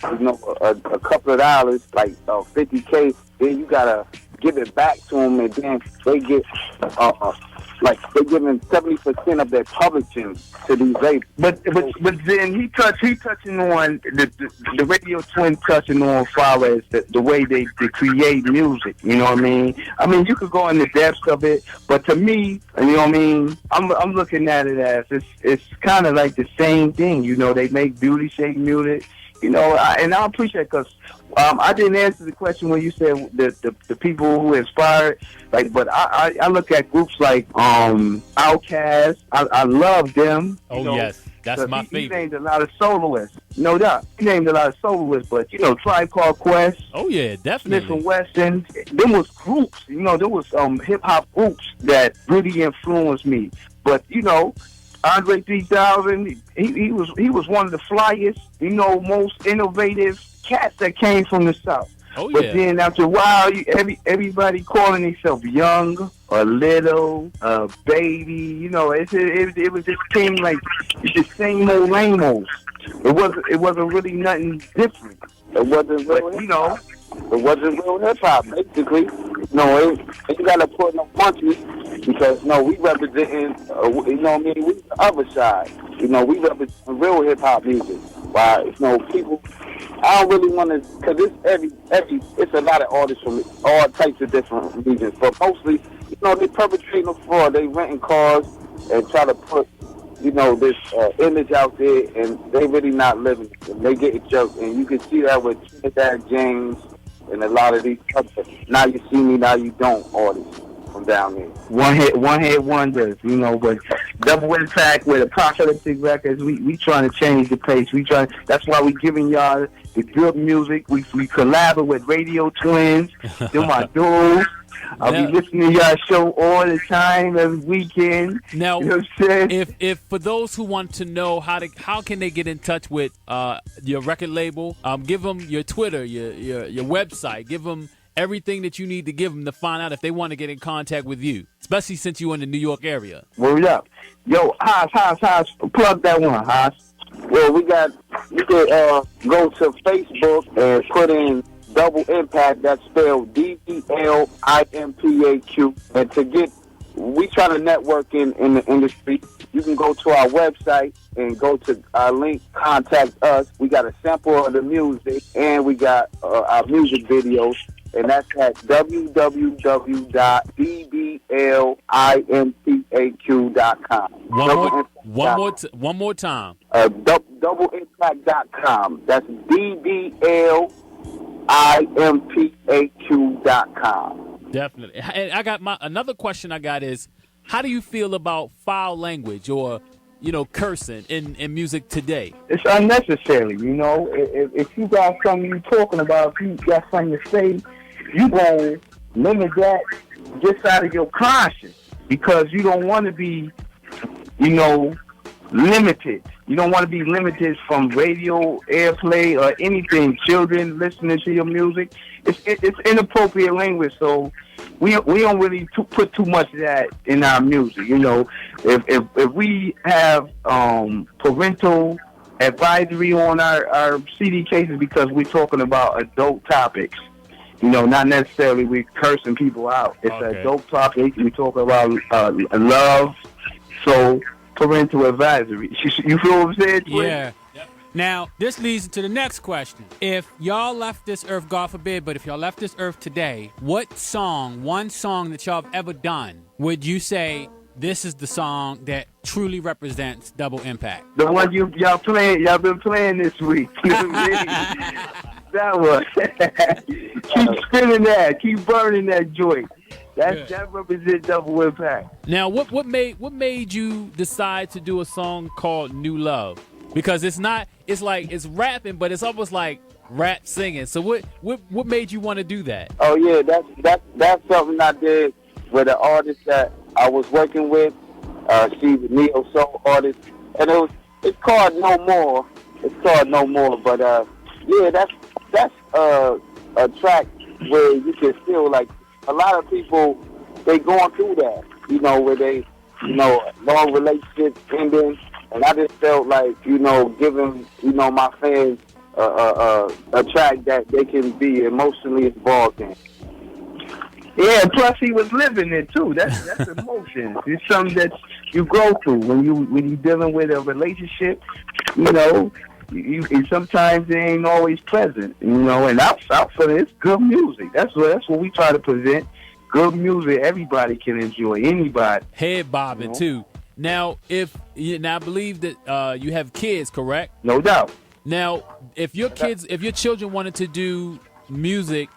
a couple of dollars, like $50K, then you gotta give it back to them, and then they get like they're giving 70% of their publishing to these labels. But then he touching on the Radio Twin touching on as far as the way they create music. You know what I mean? I mean, you could go in the depths of it, but to me, you know what I mean? I'm looking at it as it's kind of like the same thing. You know, they make beauty shake music. You know, and I appreciate because I didn't answer the question when you said the people who inspired. Like, but I look at groups like Outkast. I love them. Oh, yes. That's my favorite. He named a lot of soloists. No doubt. He named a lot of soloists, but, you know, Tribe Called Quest. Oh, yeah, definitely. Smith & Wesson. There was groups, you know, there was hip-hop groups that really influenced me. But, you know, Andre 3000, he was one of the flyest, you know, most innovative cats that came from the South. Oh, yeah. But then after a while, everybody calling themselves young or little, baby. You know, it was just came like the same old lame old. It wasn't really nothing different. It wasn't real, you know. It wasn't real hip hop, basically. No, you gotta put no punches because we representing. You know what I mean? We the other side. You know, we represent real hip hop music. Why? You know, people. I don't really want to, because it's a lot of artists from all types of different regions, but mostly, you know, they perpetrating a fraud. They renting cars and try to put, you know, this image out there, and they really not living it. And they get it joked, and you can see that with Trinidad James and a lot of these other Now You See Me, Now You Don't artists from down there. One hit wonders, you know, but Dbl Impaq with Apocalyptic Records, we trying to change the pace. That's why we giving y'all the good music. We collaborate with Radio Twins. They're my dudes. I'll be listening to y'all show all the time, every weekend. Now, you know what I'm saying? if for those who want to know how can they get in touch with your record label, give them your Twitter, your website, give them everything that you need to give them to find out if they want to get in contact with you, especially since you're in the New York area. Word up. Yo, Haas, plug that one, Haas. Well, you could go to Facebook and put in Dbl Impaq, that's spelled Dbl Impaq. And we try to network in the industry. You can go to our website and go to our link, contact us. We got a sample of the music, and we got our music videos, and that's at www.dblimpaq.com. One more time. Dblimpaq.com. That's dblimpaq.com. Definitely. And I got another question I got is, how do you feel about foul language or, you know, cursing in music today? It's unnecessary, you know. If you got something you're talking about, if you got something to say, you gonna limit that just out of your conscience because you don't want to be, you know, limited. You don't want to be limited from radio airplay or anything. Children listening to your music, it's inappropriate language. So we don't really put too much of that in our music. You know, if we have parental advisory on our CD cases because we're talking about adult topics. You know, not necessarily we're cursing people out. It's an adult topic. We talk about love. So parental advisory. You feel what I'm saying? Yeah. Yep. Now, this leads to the next question. If y'all left this earth, God forbid, but if y'all left this earth today, one song that y'all have ever done, would you say this is the song that truly represents Dbl Impaq? The one y'all been playing this week. That one. Keep spinning that. Keep burning that joint. That represents Dbl Impaq. Now, what made you decide to do a song called New Love? Because it's rapping, but it's almost like rap singing. So what made you want to do that? Oh yeah, that's something I did with an artist that I was working with. She's a neo soul artist, and it's called No More. It's called No More, but that's a track where you can feel like a lot of people, they going through that, you know, where they, you know, long relationships ending, and I just felt like, you know, giving, you know, my fans a track that they can be emotionally involved in. Yeah, plus he was living it too. That's emotion. It's something that you go through when you're dealing with a relationship. You know, and sometimes it ain't always pleasant. You know, and out for this good music. That's what we try to present. Good music, everybody can enjoy. Anybody. Head bobbing too. Now, I believe that you have kids, correct? No doubt. Now, if your children wanted to do music,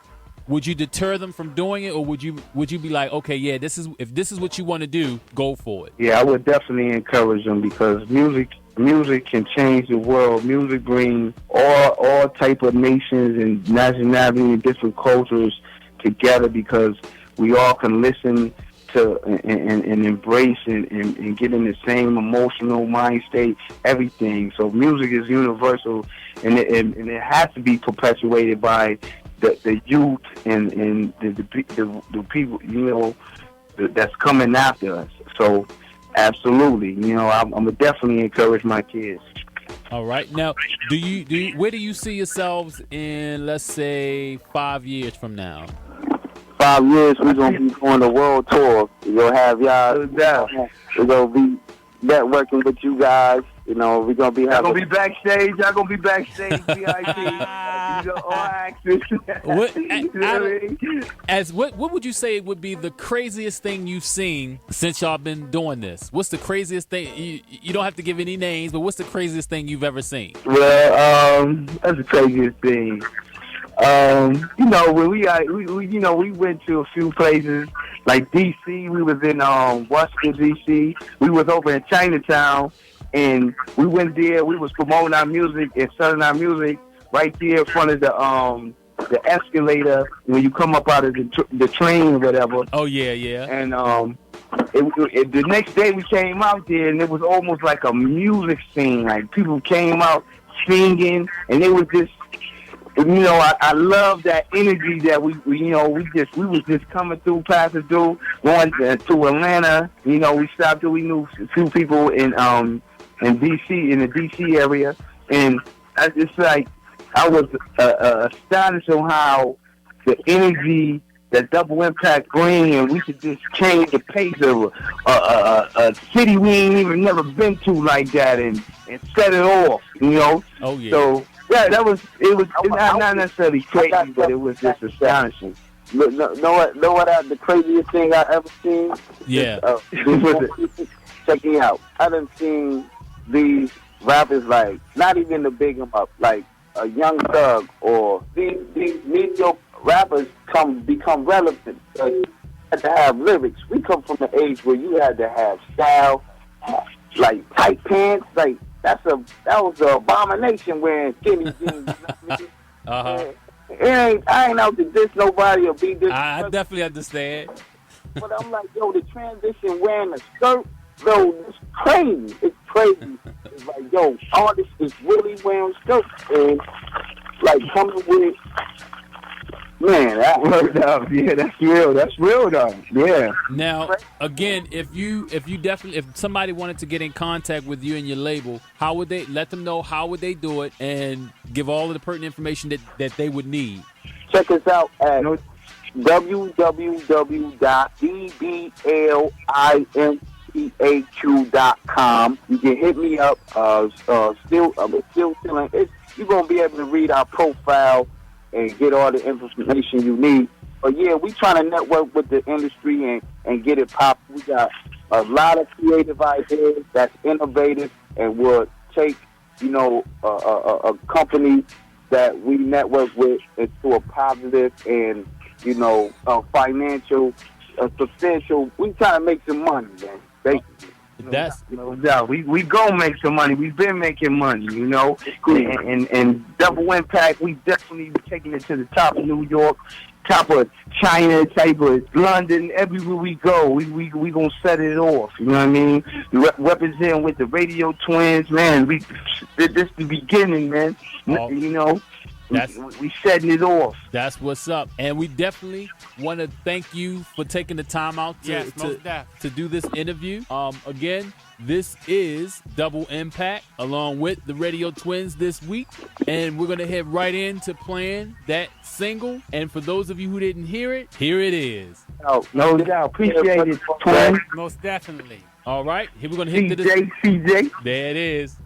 would you deter them from doing it, or would you be like, okay, yeah, if this is what you want to do, go for it? Yeah, I would definitely encourage them because music can change the world. Music brings all type of nations and nationalities and different cultures together because we all can listen to and embrace and get in the same emotional mind state, everything. So music is universal, and it has to be perpetuated by the youth and the people, you know, that's coming after us. So absolutely, you know, I'm gonna definitely encourage my kids. All right. Now, where do you see yourselves in, let's say, 5 years from now? 5 years, we're going to be on the world tour. We're going to have y'all. We're going to be networking with you guys. You know, we're going to be Y'all going to be backstage. Y'all going to be backstage, VIP. All access. What would you say would be the craziest thing you've seen since y'all been doing this? What's the craziest thing? You don't have to give any names, but what's the craziest thing you've ever seen? Well, that's the craziest thing. You know, when we went to a few places like DC. We was in Washington DC. We was over in Chinatown, and we went there. We was promoting our music and selling our music right there in front of the escalator when you come up out of the train or whatever. Oh yeah. And the next day we came out there, and it was almost like a music scene. Like people came out singing, and they was just. You know, I love that energy that we was just coming through, passing through, going to Atlanta. You know, we stopped there. We knew a few people in DC, in the DC area, and it's like I was astonished on how the energy that Dbl Impaq bring, and we could just change the pace of a city we ain't even never been to like that, and set it off. You know. Oh yeah. So. Yeah, it was not necessarily crazy, but it was just astonishing. Know what the craziest thing I ever seen? Yeah. Check me out. I done seen these rappers, like, not even to big them up, like a Young Thug, or these mediocre rappers become relevant. You had to have lyrics. We come from the age where you had to have style, like tight pants, like. That was an abomination wearing skinny jeans. You know what I mean? I ain't out to diss nobody or be this. I definitely understand. But I'm like, yo, the transition wearing a skirt, yo, it's crazy. It's crazy. It's like, yo, artists is really wearing skirts and like coming with. Man, that worked out. Yeah, that's real. That's real, though. Yeah. Now, again, if somebody wanted to get in contact with you and your label, how would they let them know? How would they do it, and give all of the pertinent information that they would need? Check us out at www.dblimpaq.com. You can hit me up. I'm still feeling it. You're gonna be able to read our profile and get all the information you need. But yeah, we trying to network with the industry and get it popping. We got a lot of creative ideas that's innovative and will take, you know, a company that we network with into a positive and, you know, financial, substantial. We trying to make some money, man. Basically. No doubt. We gonna make some money. We've been making money, you know. And Dbl Impaq, we definitely taking it to the top of New York, top of China, type of London. Everywhere we go, we gonna set it off. You know what I mean? Representing with the Raydio twins, man. This the beginning, man. You know. We setting it off. That's what's up. And we definitely want to thank you for taking the time out to do this interview. Again, this is Dbl Impaq along with the Raydio Twins this week. And we're going to head right into playing that single. And for those of you who didn't hear it, here it is. Oh, no doubt. Appreciate it, Twins. Most definitely. All right. Here we're going to hit CJ. There it is.